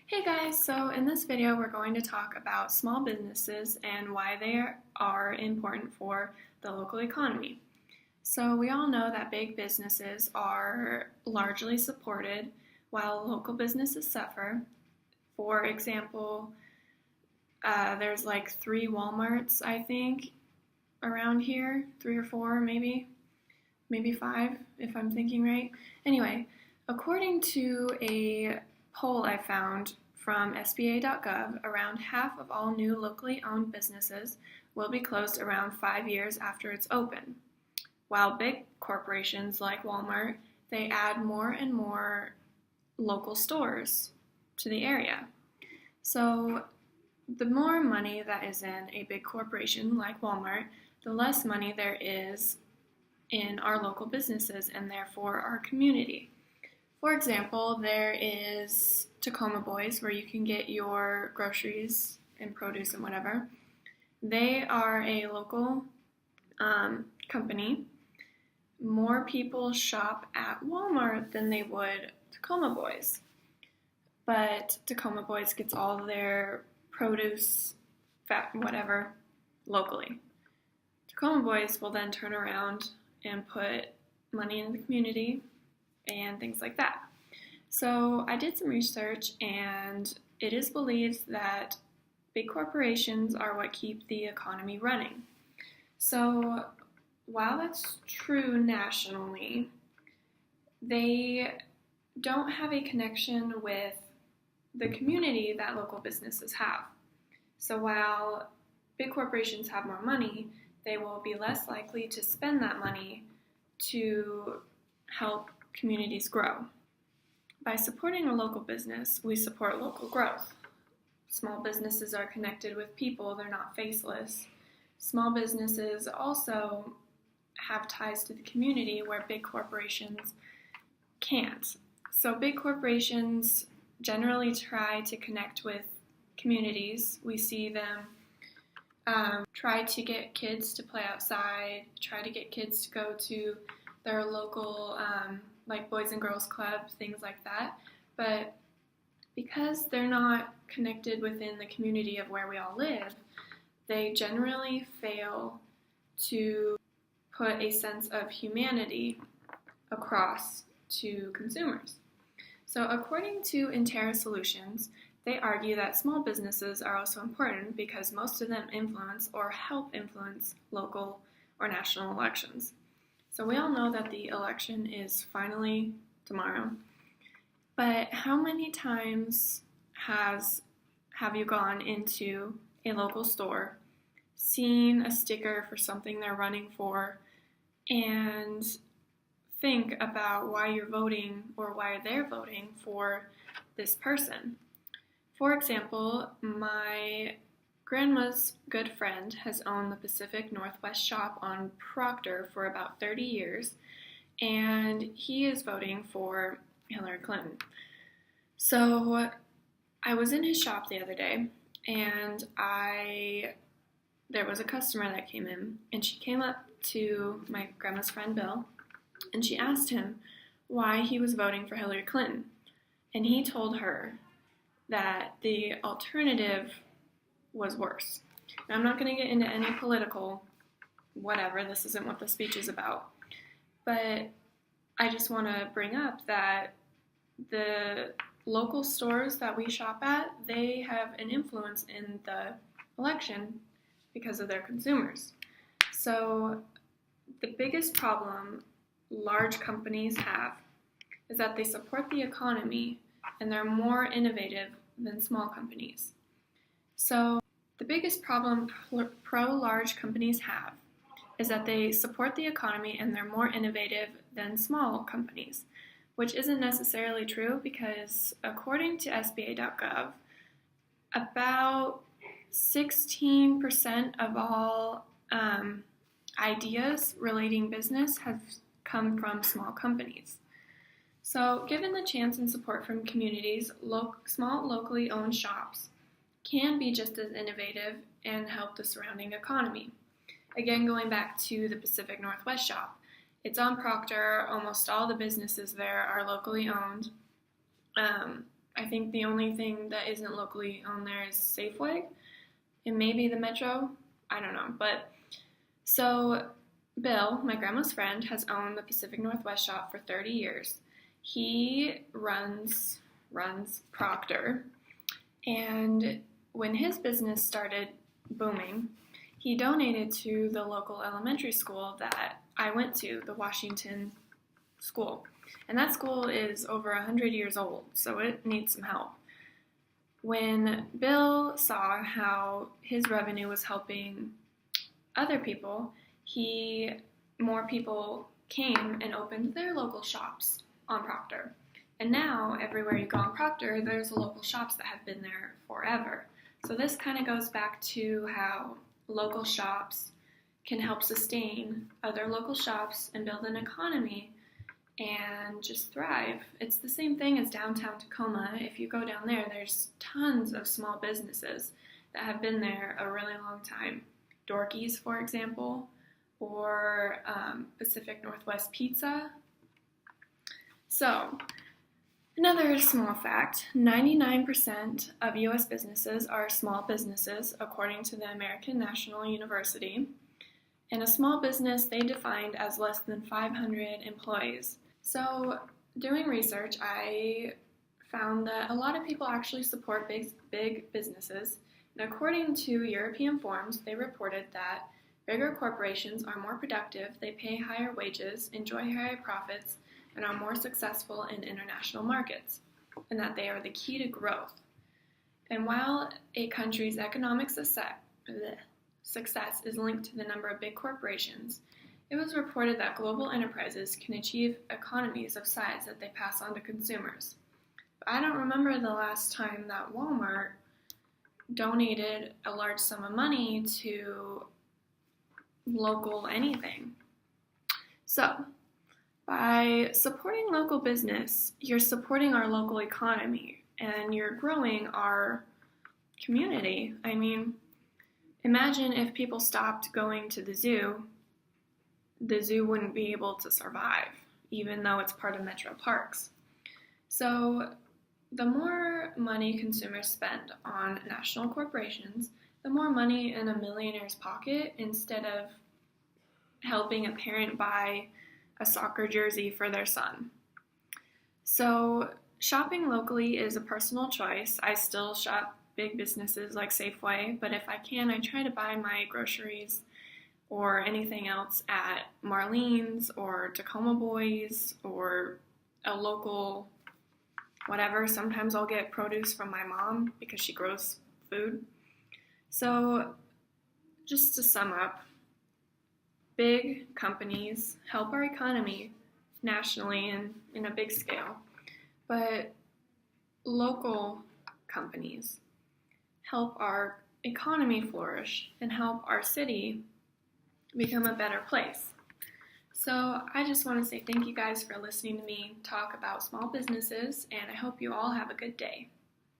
Hey guys, so in this video we're going to talk about small businesses and why they are important for the local economy. So we all know that big businesses are largely supported while local businesses suffer. For example, there's like 3 Walmarts, I think, around here, 3 or 4 maybe 5 if I'm thinking right. Anyway, according to a poll I found from SBA.gov, around half of all new locally owned businesses will be closed around 5 years after it's open. While big corporations like Walmart, they add more and more local stores to the area. So the more money that is in a big corporation like Walmart, the less money there is in our local businesses and therefore our community. For example, there is Tacoma Boys where you can get your groceries and produce and whatever. They are a local company. More people shop at Walmart than they would Tacoma Boys. But Tacoma Boys gets all their produce, whatever, locally. Tacoma Boys will then turn around and put money in the community and things like that. So I did some research, and it is believed that big corporations are what keep the economy running. So while that's true nationally, they don't have a connection with the community that local businesses have. So while big corporations have more money, they will be less likely to spend that money to help communities grow. By supporting a local business, we support local growth. Small businesses are connected with people, they're not faceless. Small businesses also have ties to the community where big corporations can't. So big corporations generally try to connect with communities. We see them try to get kids to play outside, try to get kids to go to their local like Boys and Girls Club, things like that. But because they're not connected within the community of where we all live, they generally fail to put a sense of humanity across to consumers. So according to Intera Solutions, they argue that small businesses are also important because most of them influence or help influence local or national elections. So we all know that the election is finally tomorrow, but how many times have you gone into a local store, seen a sticker for something they're running for, and think about why you're voting or why they're voting for this person? For example, my grandma's good friend has owned the Pacific Northwest shop on Proctor for about 30 years, and he is voting for Hillary Clinton. So I was in his shop the other day, and there was a customer that came in, and she came up to my grandma's friend Bill, and she asked him why he was voting for Hillary Clinton. And he told her that the alternative was worse. Now, I'm not going to get into any political whatever, this isn't what the speech is about, but I just want to bring up that the local stores that we shop at, they have an influence in the election because of their consumers. So the biggest problem large companies have is that they support the economy and they're more innovative than small companies. So the biggest problem pro-large companies have is that they support the economy and they're more innovative than small companies, which isn't necessarily true because according to SBA.gov, about 16% of all ideas relating business have come from small companies. So given the chance and support from communities, small locally owned shops can be just as innovative and help the surrounding economy. Again, going back to the Pacific Northwest shop, it's on Proctor. Almost all the businesses there are locally owned. I think the only thing that isn't locally on there is Safeway and maybe the Metro. I don't know. But so Bill, my grandma's friend, has owned the Pacific Northwest shop for 30 years. He runs Proctor, and when his business started booming, he donated to the local elementary school that I went to, the Washington school. And that school is over 100 years old, so it needs some help. When Bill saw how his revenue was helping other people, more people came and opened their local shops on Proctor. And now, everywhere you go on Proctor, there's local shops that have been there forever. So this kind of goes back to how local shops can help sustain other local shops and build an economy and just thrive. It's the same thing as downtown Tacoma. If you go down there, there's tons of small businesses that have been there a really long time. Dorky's, for example, or Pacific Northwest Pizza. So, another small fact, 99% of U.S. businesses are small businesses, according to the American National University. And a small business they defined as less than 500 employees. So, doing research, I found that a lot of people actually support big businesses. And according to European forums, they reported that bigger corporations are more productive, they pay higher wages, enjoy higher profits, and are more successful in international markets, and that they are the key to growth. And while a country's economic success is linked to the number of big corporations, it was reported that global enterprises can achieve economies of size that they pass on to consumers. But I don't remember the last time that Walmart donated a large sum of money to local anything. So, by supporting local business, you're supporting our local economy and you're growing our community. I mean, imagine if people stopped going to the zoo wouldn't be able to survive, even though it's part of metro parks. So, the more money consumers spend on national corporations, the more money in a millionaire's pocket instead of helping a parent buy a soccer jersey for their son. So shopping locally is a personal choice. I still shop big businesses like Safeway, but if I can, I try to buy my groceries or anything else at Marlene's or Tacoma Boys or a local whatever. Sometimes I'll get produce from my mom because she grows food. So just to sum up, big companies help our economy nationally and in a big scale, but local companies help our economy flourish and help our city become a better place. So I just want to say thank you guys for listening to me talk about small businesses, and I hope you all have a good day.